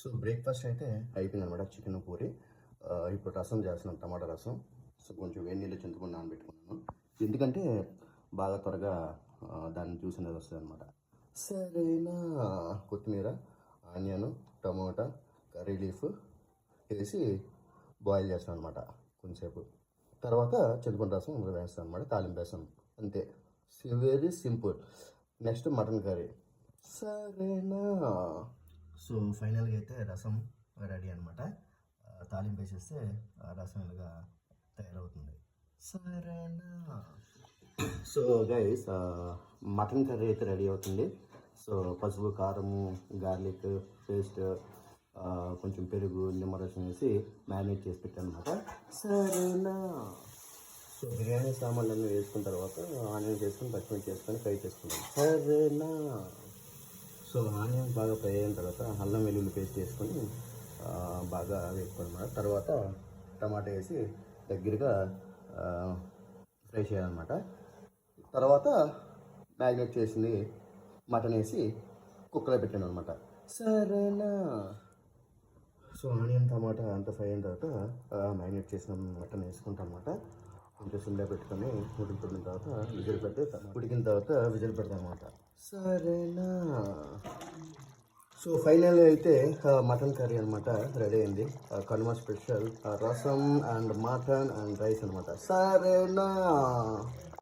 So breakfast అయితే అయిపోయింది అనమాట. చికెన్ పూరి. ఇప్పుడు రసం చేస్తున్నాను, టమాటా రసం. సో కొంచెం వేడి నీళ్ళు చింతపండు నానబెట్టుకున్నాను, ఎందుకంటే బాగా త్వరగా దాన్ని జ్యూస్ అనేది వస్తుంది అనమాట. సరేనా, కొత్తిమీర, ఆనియన్, టమోటా, కర్రీ లీఫ్ వేసి బాయిల్ చేస్తాను అనమాట కొంచెంసేపు. తర్వాత చింతపండు రసం అందులో వేస్తాను అనమాట, తాలింపు వేస్తాను, అంతే. Very simple. Next mutton curry. సరేనా. సో ఫైనల్గా అయితే రసం రెడీ అనమాట. తాలింపు వేసేస్తే రసం ఇలాగా తయారవుతుంది. సరేనా. సో గైస్, మటన్ కర్రీ అయితే రెడీ అవుతుంది. సో పసుపు, కారము, గార్లిక్ పేస్ట్, కొంచెం పెరుగు, నిమ్మరసం వేసి మ్యారినేట్ చేసి పెట్టాను అనమాట. సరేనా. సో బిర్యానీ సామాన్లు అన్నీ వేసుకున్న తర్వాత ఆనియన్ చేసుకుని పచ్చిమిర్చి చేసుకొని ఫ్రై చేసుకున్నాను. సరేనా. సో ఆనియన్ బాగా ఫ్రై అయిన తర్వాత అల్లం వెల్లుల్లి పేస్ట్ వేసుకొని బాగా వేసుకోవాలన్నమాట. తర్వాత టమాటా వేసి దగ్గరగా ఫ్రై చేయాలన్నమాట. తర్వాత మ్యారినేట్ చేసింది మటన్ వేసి కుక్కలో పెట్టాను అనమాట. సరేనా. సో ఆనియన్ టమాటా అంతా ఫ్రై అయిన తర్వాత మ్యారినేట్ చేసిన మటన్ వేసుకుంటాం అనమాట. కొంచెం సిమ్లో పెట్టుకొని ఉడికిన తర్వాత విజిల్ పెట్టి ఉడికిన తర్వాత విజిల్ పెడతాం అనమాట. సరేనా. సో ఫైనల్ అయితే మటన్ కర్రీ అనమాట రెడీ అయింది. కనుమ స్పెషల్ రసం అండ్ మటన్ అండ్ రైస్ అనమాట. సరేనా.